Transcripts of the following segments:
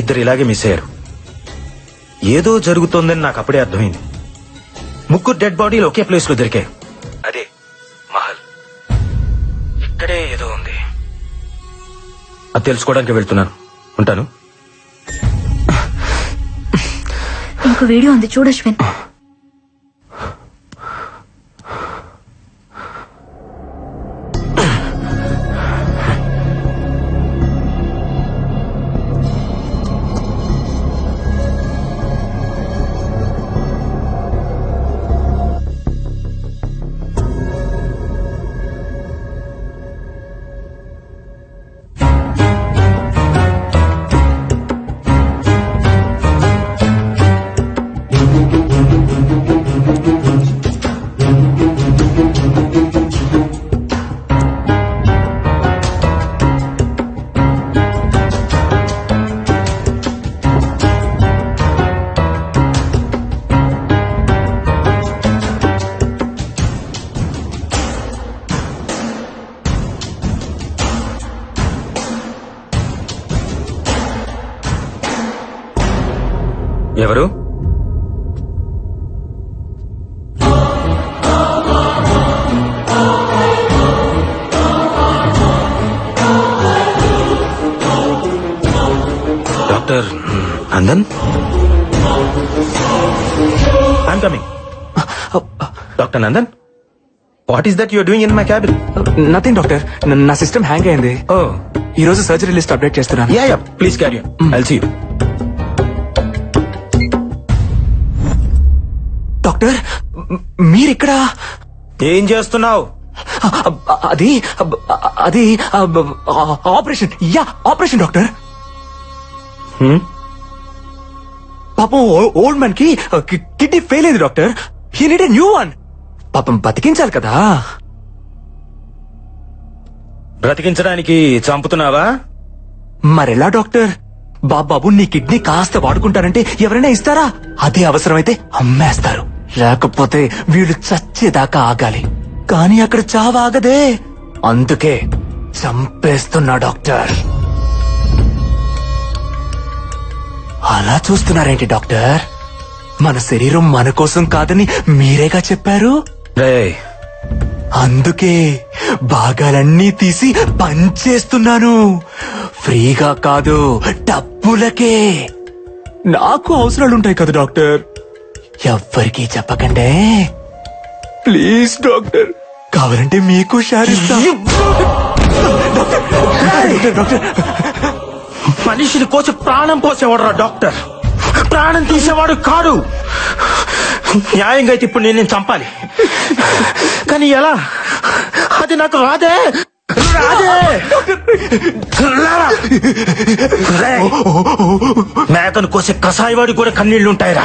ఇద్దరు ఇలాగే మిస్ అయ్యారు. ఏదో జరుగుతోందని నాకు అప్పుడే అర్థమైంది. 3 డెడ్ బాడీలు ఒకే ప్లేస్ లో దొరికాయి. అదే మహల్. ఇక్కడే ఏదో ఉంది. అది తెలుసుకోవడానికి వెళ్తున్నాను. ఉంటాను. ఇంకో వీడియో ఉంది చూడు అశ్విన్. ఎవరు? Doctor Nandan? I'm coming. Doctor Nandan, what is that your doing in my cabin? Nothing doctor, నా సిస్టమ్ హ్యాంగ్ అయింది. ఓ, ఈ రోజు సర్జరీ లిస్ట్ అప్డేట్ చేస్తున్నాను. Yeah please carry on. I'll see you. Doctor మీరిక్కడ ఏం చేస్తున్నావు? అది అది ఆపరేషన్. Yeah operation doctor. పాపం ఓల్డ్ మ్యాన్ కి కిడ్నీ ఫెయిల్ అయింది doctor. He need a new one. పాపం బతికించాలి కదా. బ్రతికించడానికి చంపుతున్నావా? మరెలా డాక్టర్? బాబు నీ కిడ్నీ కాస్త వాడుకుంటారంటే ఎవరైనా ఇస్తారా? అదే అవసరమైతే అమ్మేస్తారు. లేకపోతే వీళ్ళు చచ్చేదాకా ఆగాలి. కానీ అక్కడ చావాగదే. అందుకే చంపేస్తున్నా డాక్టర్. అలా చూస్తున్నారేంటి డాక్టర్? మన శరీరం మన కోసం కాదని మీరేగా చెప్పారు. అందుకే భాగాలన్నీ తీసి పంచేస్తున్నాను. ఫ్రీగా కాదు, డబ్బులకే. నాకు అవసరాలుంటాయి కదా డాక్టర్. ఎవ్వరికీ చెప్పకండే ప్లీజ్ డాక్టర్. కావాలంటే మీకు షారిస్తా. మనిషిని కోసి ప్రాణం పోసేవాడు రా డాక్టర్, ప్రాణం తీసేవాడు కాడు. న్యాయంగా అయితే ఇప్పుడు నేను చంపాలి, కానీ ఎలా? అది నాకు రాదే. మేకను కోసే కసాయివాడి కూడా కన్నీళ్లుంటాయిరా,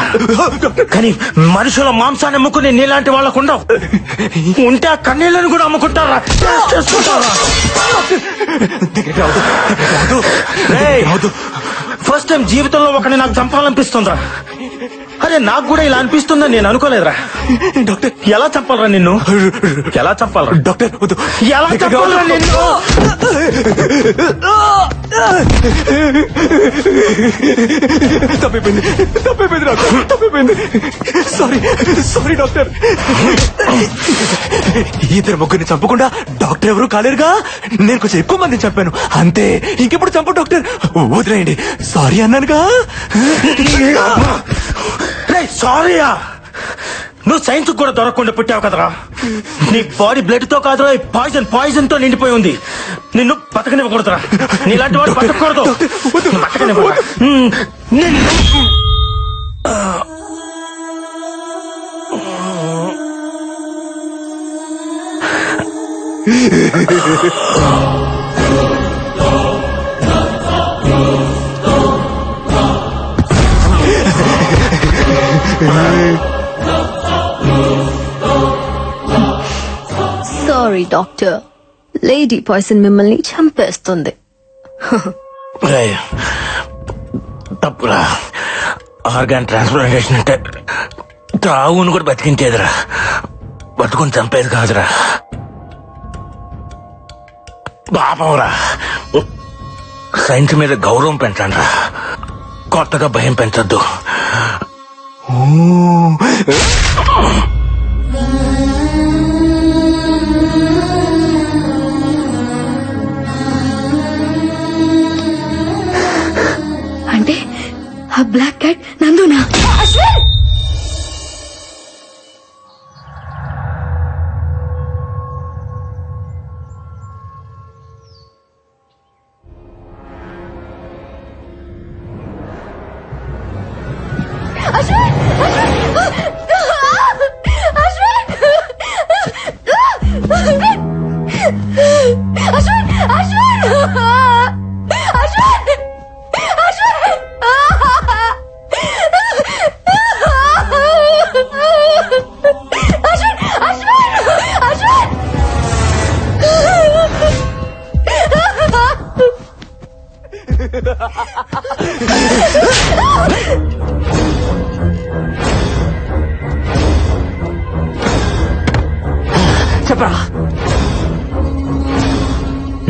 కానీ మనుషుల మాంసాన్ని అమ్ముకునే నీలాంటి వాళ్ళకు ఉండవు. ఉంటే ఆ కన్నీళ్లను కూడా అమ్ముకుంటారా? ఫస్ట్ టైం జీవితంలో ఒకరిని నాకు చంపాలనిపిస్తుందిరా. అరే నాకు కూడా ఇలా అనిపిస్తుందని నేను అనుకోలేదురా. డాక్టర్ ఎలా చంపాలరా నిన్ను? ఎలా చంపాలరా డాక్టర్? ఎలా చంపాలరా నిన్ను? తప్పిపోయింది డాక్టర్, తప్పిపోయింది. Sorry doctor. ఇద్దరు ముగ్గురిని చంపకుండా డాక్టర్ ఎవరు కాలేరుగా. నేను కొంచెం ఎక్కువ మందిని చంపాను అంతే. ఇంకెప్పుడు చంపు డాక్టర్, వదిలేయండి. సారీ అన్నానుగా. సారీయా? నువ్వు సైన్స్ కూడా దొరకకుండా పుట్టావు కదరా. నీ బాడీ బ్లడ్ తో కాదురా, పాయిజన్ తో నిండిపోయి ఉంది. నిన్ను బతకనివ్వకూడదురా. నీలాంటి వాడు బతకూడదు. బతకనివ్వకూడదు. సారీ డాక్టర్, లేడీ పాయిజన్ మిమ్మల్ని చంపేస్తుంది. తప్పురా. ఆర్గాన్ ట్రాన్స్ప్లాంటేషన్ అంటే తావును కూడా బతికించేదిరా, బతుకుని చంపేది కాదురా. పాపంరా. సైన్స్ మీద గౌరవం పెంచండి రా. కొత్తగా భయం పెంచొద్దు. అంటే ఆ బ్లాక్ క్యాట్ నందునా? అశ్విన్! చెప్పరా,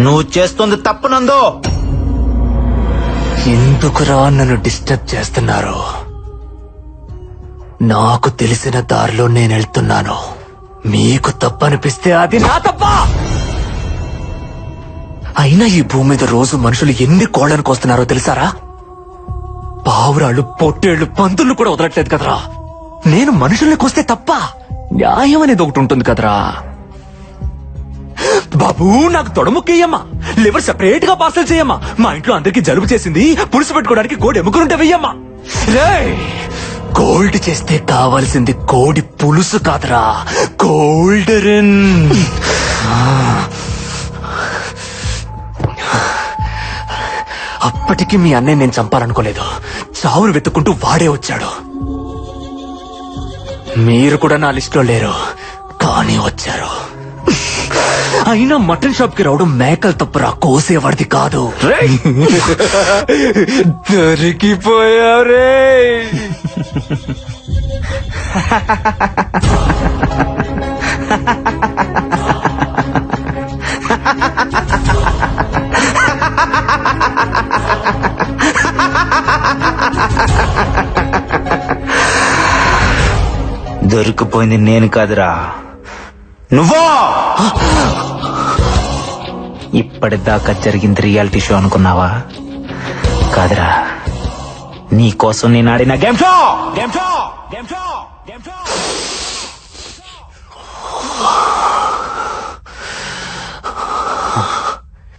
నువ్వు చేస్తుంది తప్పు నందు. ఎందుకురా నన్ను డిస్టర్బ్ చేస్తున్నారు? నాకు తెలిసిన దారిలో నేను వెళ్తున్నాను. మీకు తప్పనిపిస్తే అది నా తప్ప. అయినా ఈ భూమి మీద రోజు మనుషులు ఎన్ని కోళ్లను కోస్తున్నారో తెలుసారా? పావురాళ్ళు, పొట్టేళ్లు, పందులు కూడా వదలట్లేదు కదరా. నేను మనుషుల్ని కోస్తే తప్ప న్యాయం అనేది ఒకటి ఉంటుంది కదరా. బాబు, నాకు తొడముక్కయ్యమ్మా, లివర్ సెపరేట్ గా పార్సల్ చేయమ్మా. మా ఇంట్లో అందరికి జలుబు చేసింది, పులుసు పెట్టుకోవడానికి కోడి ఎముకలుంటే వెయ్యమ్మా. గోల్డ్ చేస్తే కావాల్సింది కోడి పులుసు కాదురా, గోల్డెన్. అప్పటికి మీ అన్నయ్య నేను చంపాలనుకోలేదు. చావును వెతుక్కుంటూ వాడే వచ్చాడు. మీరు కూడా నా లిస్టులో లేరు, కానీ వచ్చారు. అయినా మటన్ షాప్ కి రావడం మేకలు తప్పురా, కోసేవాడిది కాదు. దొరికిపోయారే. దొరికిపోయింది నేను కాదురా, నువ్వో. ఇప్పటిదాకా జరిగింది రియాలిటీ షో అనుకున్నావా? కాదురా, నీ కోసం నేను ఆడిన గేమ్ షో.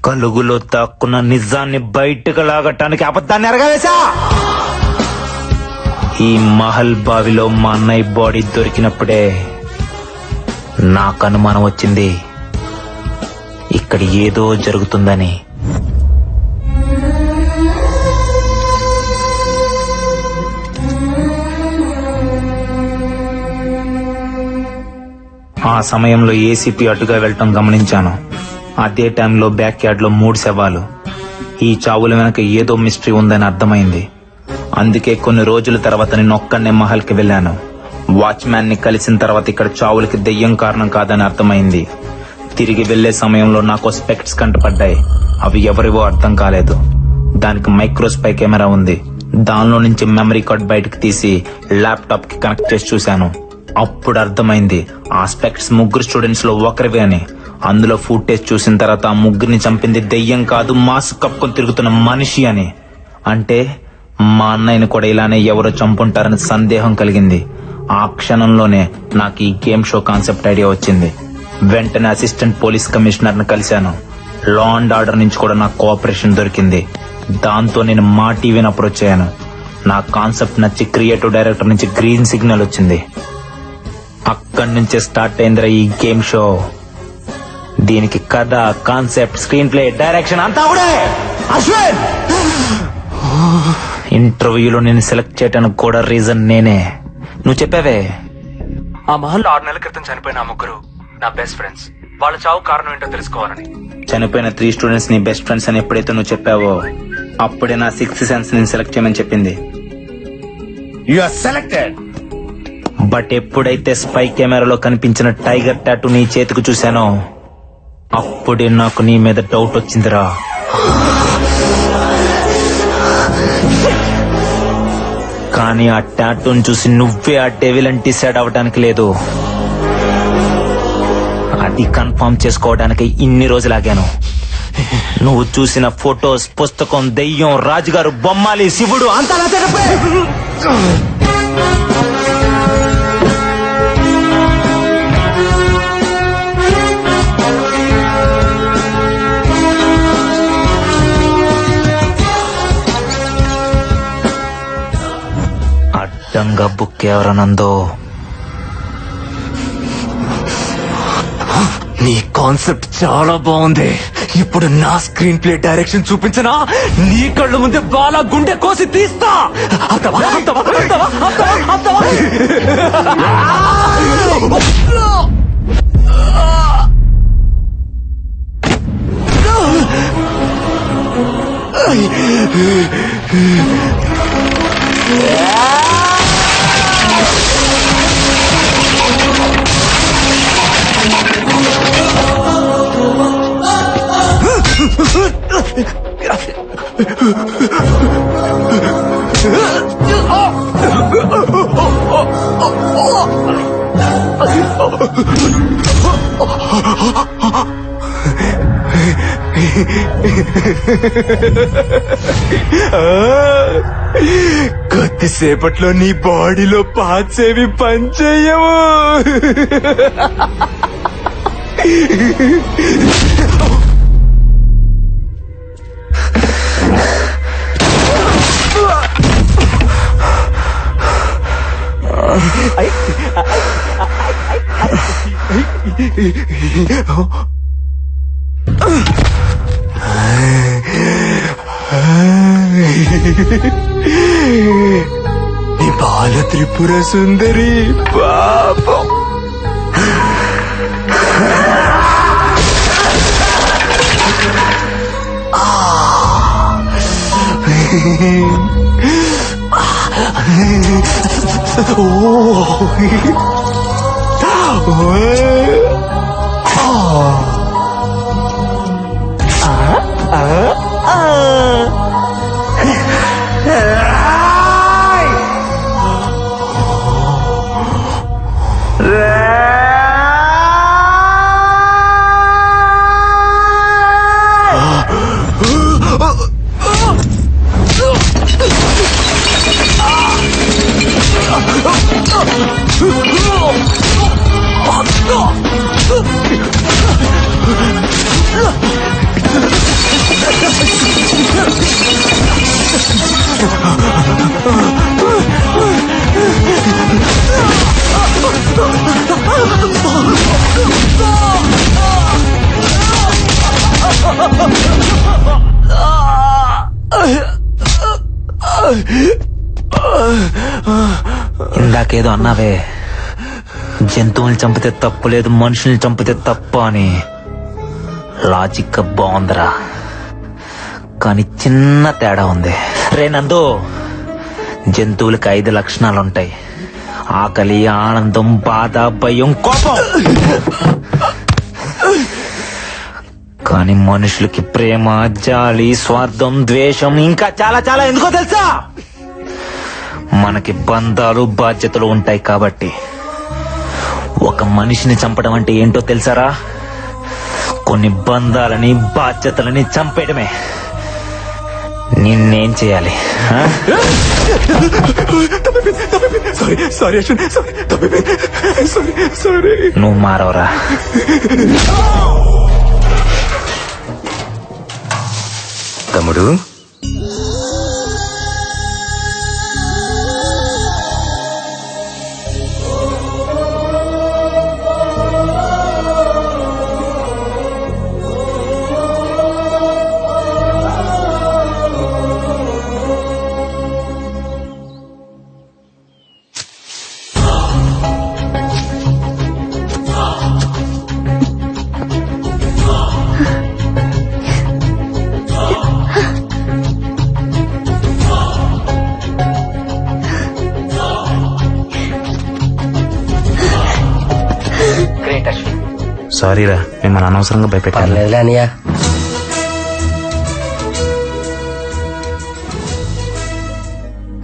కలుగులో తాక్కున్న నిజాన్ని బయటకు లాగటానికి అబద్ధాన్ని ఎరగవేశా. ఈ మహల్ బావిలో మా అన్నయ్య బాడీ దొరికినప్పుడే నాకు అనుమానం వచ్చింది, ఇక్కడ ఏదో జరుగుతుందని. ఆ సమయంలో ఏసీపీ అటుగా వెళ్ళటం గమనించాను. అదే టైంలో బ్యాక్ యార్డ్ లో 3 శవాలు. ఈ చావుల వెనక ఏదో మిస్టరీ ఉందని అర్థమైంది. అందుకే కొన్ని రోజుల తర్వాత నేను ఒక్కనే మహల్ కి వెళ్ళాను. వాచ్మ్యాన్ ని కలిసిన తర్వాత ఇక్కడ చావులకి దెయ్యం కారణం కాదని అర్థమైంది. తిరిగి వెళ్లే సమయంలో నాకు స్పెక్ట్స్ కంటపడ్డాయి. అవి ఎవరివో అర్థం కాలేదు. దానికి మైక్రోస్పై కెమెరా ఉంది. దానిలో నుంచి మెమరీ కార్డ్ బయటకు తీసి ల్యాప్టాప్ కి కనెక్ట్ చేసి చూశాను. అప్పుడు అర్థమైంది ఆ స్పెక్ట్స్ 3 స్టూడెంట్స్ లో ఒకరివే అని. అందులో ఫుటేజ్ చూసిన తర్వాత ఆ 3ని చంపింది దెయ్యం కాదు, మాస్క్ కప్పుకొని తిరుగుతున్న మనిషి అని. అంటే మా అన్నయ్యని కూడా ఇలానే ఎవరో చంపుంటారని సందేహం కలిగింది. ఆ క్షణంలోనే నాకు ఈ గేమ్ షో కాన్సెప్ట్ ఐడియా వచ్చింది. వెంటనే అసిస్టెంట్ పోలీస్ కమిషనర్ ని కలిశాను. లా అండ్ ఆర్డర్ నుంచి కూడా నాకు కోఆపరేషన్ దొరికింది. దాంతో నేను మా టీవీని అప్రోచ్ అయ్యాను. నా కాన్సెప్ట్ నచ్చి క్రియేటివ్ డైరెక్టర్ నుంచి గ్రీన్ సిగ్నల్ వచ్చింది. అక్కడి నుంచే స్టార్ట్ అయిందిరా ఈ గేమ్ షో. దీనికి కథ, కాన్సెప్ట్, స్క్రీన్ ప్లే, డైరెక్షన్ అంతా కూడా అశ్విన్. ఇంటర్వ్యూలో నేను సెలెక్ట్ చేయడానికి కూడా రీజన్ నేనే. నువ్వు చెప్పావే, ఆ మహల్లో 6 నెలల క్రితం చనిపోయిన ఆ 3 నా బెస్ట్ ఫ్రెండ్స్. వాళ్ళ చావు కారణం ఏంటో తెలుసుకోవాలని. చనిపోయిన 3 స్టూడెంట్స్ నీ బెస్ట్ ఫ్రెండ్స్ అని ఎప్పుడైతే నువ్వు చెప్పావో అప్పుడే నా 6th సెన్స్ నేను సెలెక్ట్ చేయమని చెప్పింది. You are selected. బట్ ఎప్పుడైతే స్పై కెమెరాలో కనిపించిన టైగర్ టాటూ నీ చేతికి చూశానో అప్పుడే నాకు నీ మీద డౌట్ వచ్చిందిరా. కానీ ఆ టాటూని చూసి నువ్వే ఆ డెవిల్ అని డిసైడ్ అవ్వడానికి లేదు. అది కన్ఫర్మ్ చేసుకోవడానికి ఇన్ని రోజులాగాను. నువ్వు చూసిన ఫొటోస్, పుస్తకం, దెయ్యం, రాజుగారు, బొమ్మాలి, శివుడు అంతా అడ్డంగా బుక్ ఎవరనందో. నీ కాన్సెప్ట్ చాలా బాగుంది. ఇప్పుడు నా స్క్రీన్ ప్లే డైరెక్షన్ చూపించనా? నీ కళ్ళు ముందే బాలా గుండె కోసి తీస్తా. అర్థమా? అర్థమా? అర్థమా? అర్థమా? అర్థమా? కొద్దిసేపట్లో నీ బాడీలో పార్ట్స్ ఏవి పనిచేయవు. నీ బాల త్రిపుర సుందరి పాపం. ఇందాకేదో అన్నావే, జంతువుల్ని చంపితే తప్పు లేదు, మనుషుల్ని చంపితే తప్పు అని. లాజిక్ బాగుందిరా, కానీ చిన్న తేడా ఉంది. రే నందు, జంతువులకి 5 లక్షణాలుంటాయి: ఆకలి, ఆనందం, బాధ, భయం, కోపం. కానీ మనుషులకి ప్రేమ, జాలి, స్వార్థం, ద్వేషం, ఇంకా చాలా చాలా. ఎందుకో తెలుసా? మనకి బంధాలు, బాధ్యతలు ఉంటాయి కాబట్టి. ఒక మనిషిని చంపడం అంటే ఏంటో తెలుసారా? కొన్ని బంధాలని, బాధ్యతలని చంపేయడమే. నిన్నేం చేయాలి? నువ్వు మారవరా? తమ్ముడు, సారీరా, మిమ్మల్ని అనవసరంగా భయపెట్టాను.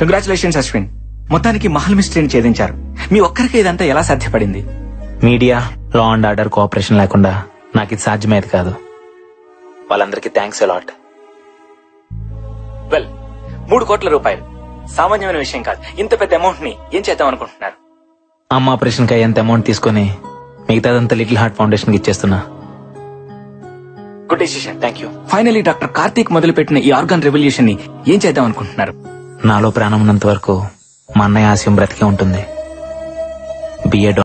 కంగ్రాచులేషన్స్ అశ్విన్, మొత్తానికి మహల్ మిస్టరీని ఛేదించారు. మీ ఒక్కరికి ఇదంతా ఎలా సాధ్యపడింది? Media, law and order cooperation లేకుండా నాకు ఇది సాధ్యమేది కాదు. వాళ్ళందరికీ థ్యాంక్స్ అలాట్. వెల్, 3 కోట్ల రూపాయలు సామాన్యమైన విషయం కాదు. ఇంత పెద్ద అమౌంట్ ని ఏం చేద్దాం అనుకుంటున్నారు? అమ్మ ఆపరేషన్ కి అయ్యేంత అమౌంట్ తీసుకుని మిగతాదంతా లిటిల్ హార్ట్ ఫౌండేషన్ కి ఇచ్చేస్తున్నా. Good decision. Thank you. Finally doctor Karthik మొదలుపెట్టిన ఈ ఆర్గాన్ రెవల్యూషన్ ని ఏం చేద్దాం అనుకుంటున్నారు? నాలో ప్రాణం ఉన్నంత వరకు మా అన్నయ్య ఆశయం బ్రతికే ఉంటుంది. బిఏ